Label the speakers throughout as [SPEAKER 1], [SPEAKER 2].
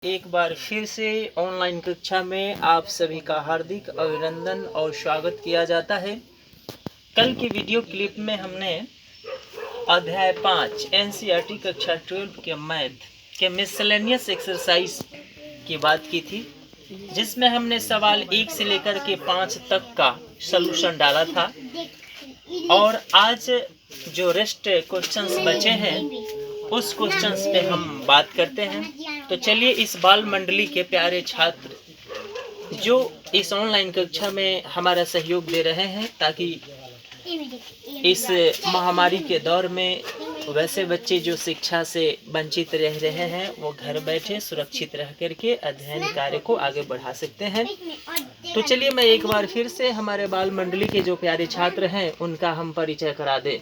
[SPEAKER 1] एक बार फिर से ऑनलाइन कक्षा में आप सभी का हार्दिक अभिनंदन और स्वागत किया जाता है। कल की वीडियो क्लिप में हमने अध्याय 5 एनसीईआरटी कक्षा 12 के मैथ के मिसलेनियस एक्सरसाइज की बात की थी, जिसमें हमने सवाल 1 से लेकर के 5 तक का सलूशन डाला था। और आज जो रेस्ट क्वेश्चंस बचे हैं उस क्वेश्चंस पे हम बात करते हैं। तो चलिए इस बाल मंडली के प्यारे छात्र जो इस ऑनलाइन कक्षा में हमारा सहयोग दे रहे हैं, ताकि इस महामारी के दौर में वैसे बच्चे जो शिक्षा से वंचित रह रहे हैं वो घर बैठे सुरक्षित रह करके अध्ययन कार्य को आगे बढ़ा सकते हैं। तो चलिए मैं एक बार फिर से हमारे बाल मंडली के जो प्यारे छात्र हैं उनका हम परिचय करा दें।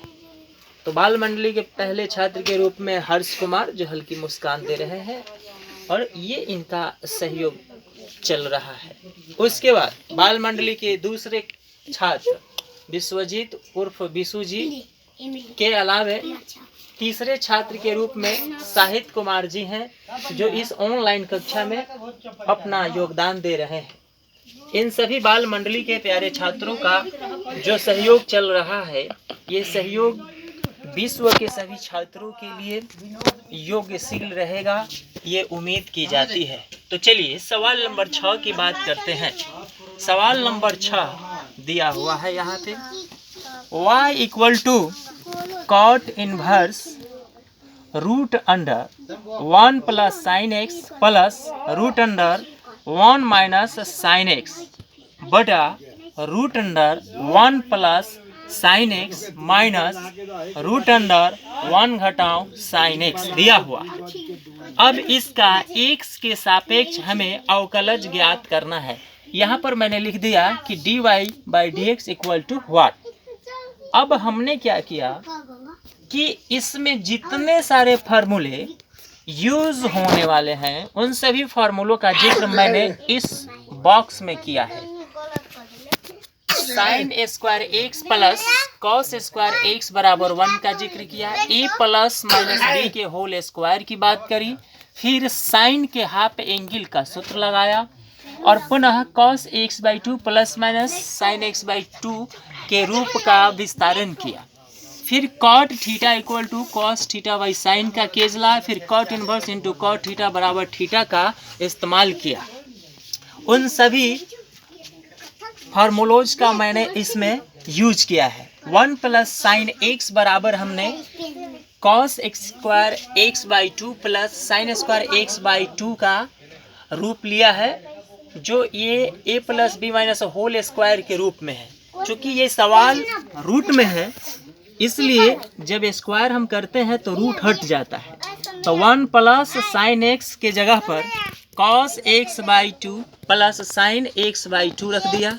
[SPEAKER 1] तो बाल मंडली के पहले छात्र के रूप में हर्ष कुमार जो हल्की मुस्कान दे रहे हैं और ये इनका सहयोग चल रहा है। उसके बाद बाल मंडली के दूसरे छात्र विश्वजीत उर्फ विशु जी के अलावे तीसरे छात्र के रूप में साहित्य कुमार जी हैं, जो इस ऑनलाइन कक्षा में अपना योगदान दे रहे हैं। इन सभी बाल मंडली के प्यारे छात्रों का जो सहयोग चल रहा है, ये सहयोग विश्व के सभी छात्रों के लिए योग्यशील रहेगा, ये उम्मीद की जाती है। तो चलिए सवाल नंबर 6 की बात करते हैं। सवाल नंबर 6 दिया हुआ है यहाँ पे, y equal to cot inverse root under 1 plus sine x plus root under 1 minus sine x बटा root under 1 plus sine x minus root under 1 घटाओ साइन एक्स दिया हुआ। अब इसका x के सापेक्ष हमें अवकलज ज्ञात करना है। यहाँ पर मैंने लिख दिया कि dy by D X equal to what. अब हमने क्या किया कि इसमें जितने सारे फार्मूले यूज होने वाले हैं उन सभी फार्मूलों का जिक्र मैंने इस बॉक्स में किया है। Sign square x plus cos square x बराबर 1 का जिक्र किया, ए प्लस माइनस बी के होल स्क्वायर की बात करी, फिर साइन के हाफ एंगल का सूत्र लगाया और पुनः cos X by 2 plus minus sine X by 2 के रूप का विस्तारण किया। फिर cot theta equal to cos theta by sine का केस ला, फिर cot inverse into cot theta बराबर थीटा का इस्तेमाल किया। उन सभी फार्मूलोज का मैंने इसमें यूज किया है। 1 प्लस साइन एक्स बराबर हमने cos x square x by 2 plus sine square x by 2 का रूप लिया है, जो ये a plus b minus whole square के रूप में है। चूँकि ये सवाल रूट में है, इसलिए जब स्क्वायर हम करते हैं तो रूट हट जाता है। तो 1 प्लस साइन एक्स के जगह पर cos X by 2 plus sine X by 2 रख दिया।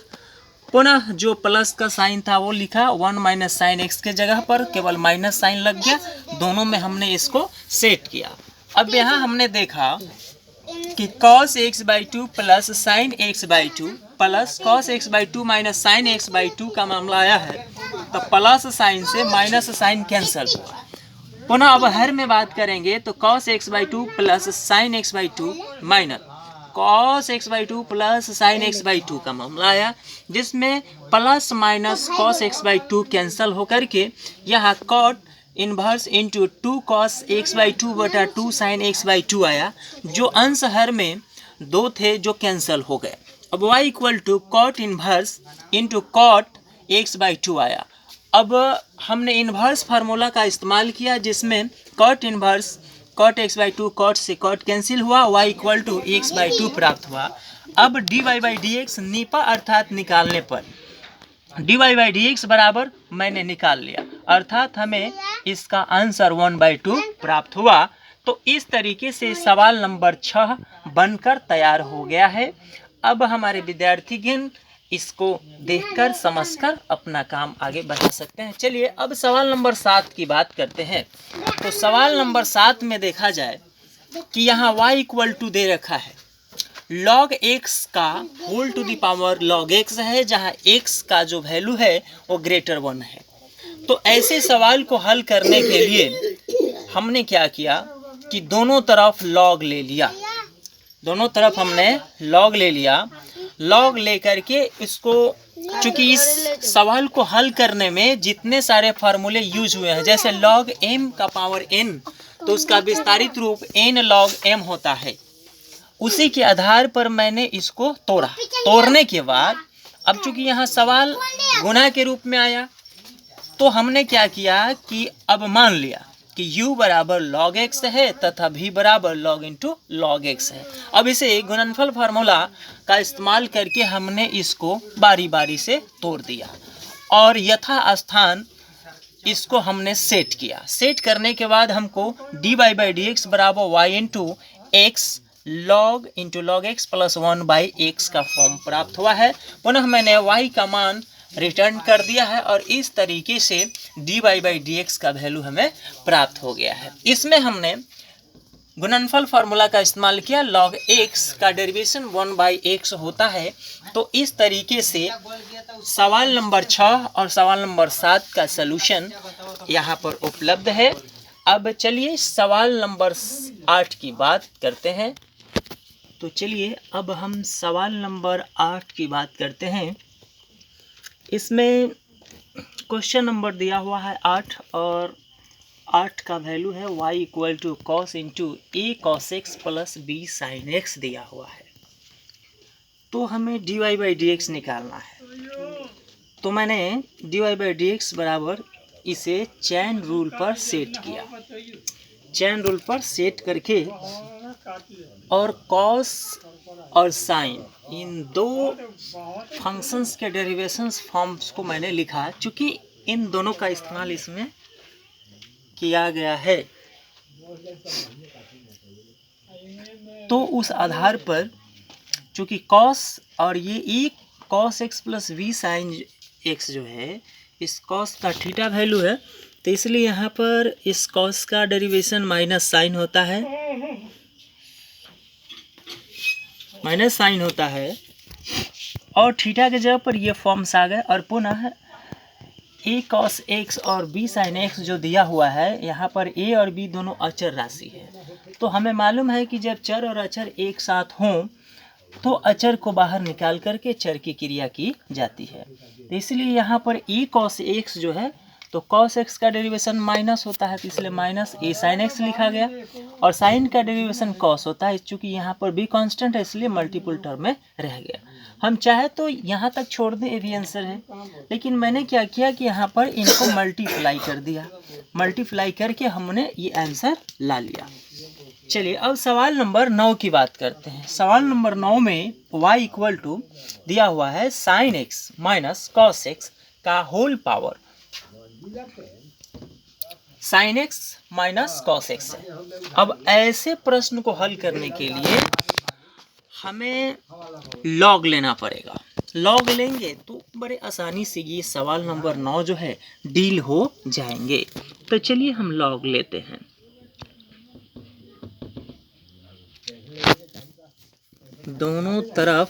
[SPEAKER 1] पुनः जो प्लस का साइन था वो लिखा, 1 माइनस साइन एक्स के जगह पर केवल माइनस साइन लग गया। दोनों में हमने इसको सेट किया। अब यहाँ हमने देखा कि cos x by 2 plus sine X by 2 plus cos x by 2 minus sine X by 2 का मामला आया है, तो प्लस साइन से माइनस साइन कैंसिल हुआ। पुनः अब हर में बात करेंगे तो cos x by 2 plus sine X by 2 minus cos x by 2 plus sine X by 2 का मामला आया, जिसमें plus minus cos x by 2 cancel होकर के यहाँ cot inverse into 2 cos x by 2 बटा 2 साइन एक्स बाई 2 आया, जो अंश हर में 2 थे जो कैंसिल हो गए। अब y equal to cot inverse into cot X by 2 आया। अब हमने इनवर्स फार्मूला का इस्तेमाल किया, जिसमें cot inverse cot X by 2 cot से कॉट कैंसिल हुआ, y equal to X by 2 प्राप्त हुआ। अब D Y by D X नीपा अर्थात निकालने पर D Y by D X बराबर मैंने निकाल लिया, अर्थात हमें इसका आंसर 1/2 प्राप्त हुआ। तो इस तरीके से सवाल नंबर 6 बनकर तैयार हो गया है। अब हमारे विद्यार्थीगण इसको देखकर समझकर अपना काम आगे बढ़ा सकते हैं। चलिए अब सवाल नंबर 7 की बात करते हैं। तो सवाल नंबर 7 में देखा जाए कि यहाँ y इक्वल टू दे रखा है log x का whole to the power log x है, जहाँ x का जो वैल्यू है वो ग्रेटर 1 है। तो ऐसे सवाल को हल करने के लिए हमने क्या किया कि दोनों तरफ log ले लिया। दोनों तरफ हमने लॉग ले लिया। लॉग लेकर के इसको, चूंकि इस सवाल को हल करने में जितने सारे फार्मूले यूज हुए हैं, जैसे लॉग m का पावर n, तो उसका विस्तारित रूप n log m होता है। उसी के आधार पर मैंने इसको तोड़ा। तोड़ने के बाद अब चूंकि यहाँ सवाल गुणा के रूप में आया, तो हमने क्या किया कि अब मान लिया कि u बराबर log x है तथा v बराबर log इंटू log x है। अब इसे गुणनफल फार्मूला का इस्तेमाल करके हमने इसको बारी बारी से तोड़ दिया और यथा स्थान इसको हमने सेट किया। सेट करने के बाद हमको dy बाई डी एक्स बराबर y into x log into log x plus 1 by x का फॉर्म प्राप्त हुआ है। पुनः मैंने y का मान रिटर्न कर दिया है और इस तरीके से dy बाई डी एक्स का वैल्यू हमें प्राप्त हो गया है। इसमें हमने गुणनफल फार्मूला का इस्तेमाल किया। log x का डेरिवेशन 1 बाई x होता है। तो इस तरीके से सवाल नंबर 6 और सवाल नंबर 7 का सलूशन यहाँ पर उपलब्ध है। अब चलिए सवाल नंबर 8 की बात करते हैं। तो चलिए अब हम सवाल नंबर 8 की बात करते हैं। इसमें क्वेश्चन नंबर दिया हुआ है 8 और 8 का वैल्यू है y equal to cos into A cos X plus B sine X दिया हुआ है। तो हमें dy बाई डी एक्स निकालना है। तो मैंने dy बाई डी एक्स बराबर इसे चैन रूल पर सेट किया। चैन रूल पर सेट करके और कॉस और साइन इन दो फंक्शंस के डेरिवेशंस फॉर्म्स को मैंने लिखा, चूँकि इन दोनों का इस्तेमाल इसमें किया गया है। तो उस आधार पर चूँकि कॉस और ये एक cos X plus V sine X जो है, इस कॉस का थीटा वैल्यू है, तो इसलिए यहाँ पर इस कॉस का डेरिवेशन माइनस साइन होता है, माइनस साइन होता है और थीटा के जगह पर ये फॉर्म्स आ गए। और पुनः ए कॉस एक्स और बी साइन एक्स जो दिया हुआ है, यहाँ पर ए और बी दोनों अचर राशि है। तो हमें मालूम है कि जब चर और अचर एक साथ हों तो अचर को बाहर निकाल करके चर की क्रिया की जाती है। तो इसलिए यहाँ पर ए कॉस एक्स जो है, तो कॉस एक्स का डेरिवेशन माइनस होता है, तो इसलिए माइनस ए साइन एक्स लिखा गया। और साइन का डेरिवेशन कॉस होता है, चूँकि यहाँ पर बी कांस्टेंट है इसलिए मल्टीपल टर्म में रह गया। हम चाहे तो यहाँ तक छोड़ दें, ये भी आंसर है, लेकिन मैंने क्या किया कि यहाँ पर इनको मल्टीप्लाई कर दिया। मल्टीप्लाई करके हमने ये आंसर ला लिया। चलिए अब सवाल नंबर 9 की बात करते हैं। सवाल नंबर 9 में y इक्वल टू दिया हुआ है sine x minus cos x का whole power sine x minus cos x है। अब ऐसे प्रश्न को हल करने के लिए हमें लॉग लेना पड़ेगा। लॉग लेंगे तो बड़े आसानी से ये सवाल नंबर 9 जो है डील हो जाएंगे। तो चलिए हम लॉग लेते हैं। दोनों तरफ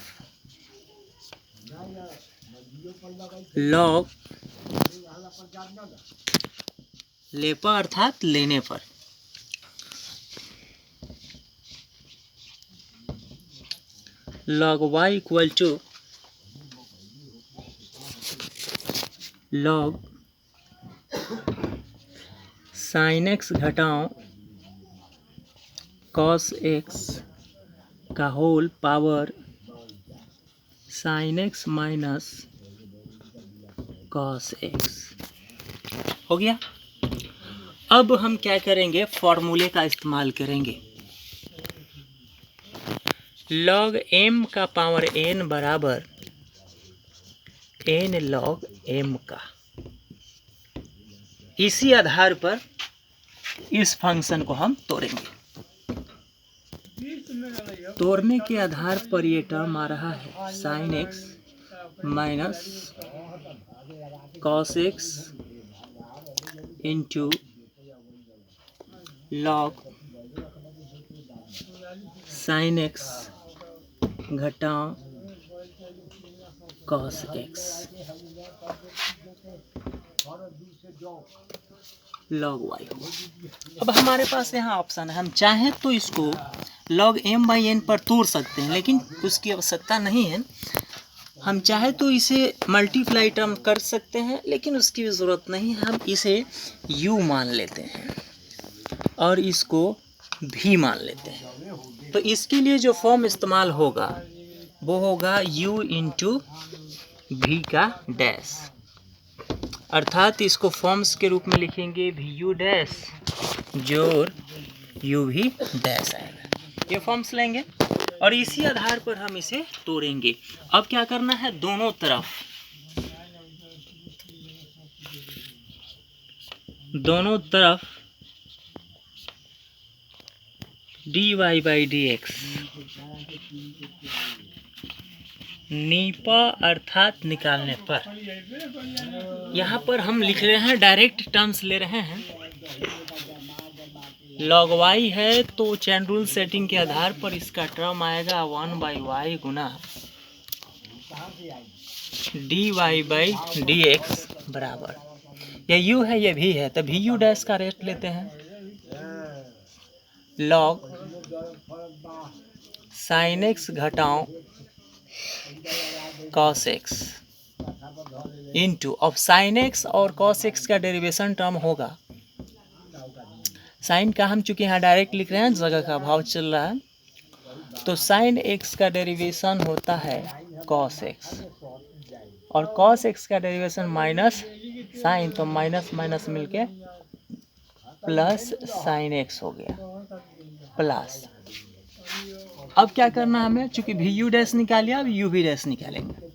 [SPEAKER 1] लॉग ले पर अर्थात लेने पर log y equal to log sine X घटाओ कॉस एक्स का whole power sine x minus cos X हो गया। अब हम क्या करेंगे, फॉर्मूले का इस्तेमाल करेंगे। log m का पावर n बराबर n log m का। इसी आधार पर इस फंक्शन को हम तोड़ेंगे। तोड़ने के आधार पर ये टर्म आ रहा है sine x minus cos x into log sign X घटाओ कॉस एक्स लॉग वाई। अब हमारे पास यहाँ ऑप्शन है, हम चाहें तो इसको log m/n पर तोड़ सकते हैं, लेकिन उसकी आवश्यकता नहीं है। हम चाहे तो इसे मल्टीप्लाई टर्म कर सकते हैं, लेकिन उसकी भी ज़रूरत नहीं है। हम इसे u मान लेते हैं और इसको v मान लेते हैं। तो इसके लिए जो फॉर्म इस्तेमाल होगा वो होगा u इंटू v का डैश, अर्थात इसको फॉर्म्स के रूप में लिखेंगे vu डैश जोड़ uv डैश आएगा। ये फॉर्म्स लेंगे और इसी आधार पर हम इसे तोड़ेंगे। अब क्या करना है, दोनों तरफ dy/dx नीपा अर्थात निकालने पर, यहाँ पर हम लिख रहे हैं डायरेक्ट टर्म्स ले रहे हैं। log y है तो चैन रूल सेटिंग के आधार पर इसका टर्म आएगा 1/y गुना dy/dx बराबर, ये u है ये v है, तो vu डैश का रेट लेते हैं। log sin x घटाओ cos x इंटू, अब sin x और cos x का डेरिवेशन टर्म होगा। साइन का हम चूंकि यहाँ डायरेक्ट लिख रहे हैं, जगह का अभाव चल रहा है, तो sin x का डेरिवेशन होता है cos x और cos x का डेरिवेशन माइनस साइन, तो माइनस माइनस मिलके प्लस sin x हो गया प्लस। अब क्या करना हमें, चूंकि vu डैश निकाल लिया, अब uv डैश निकालेंगे।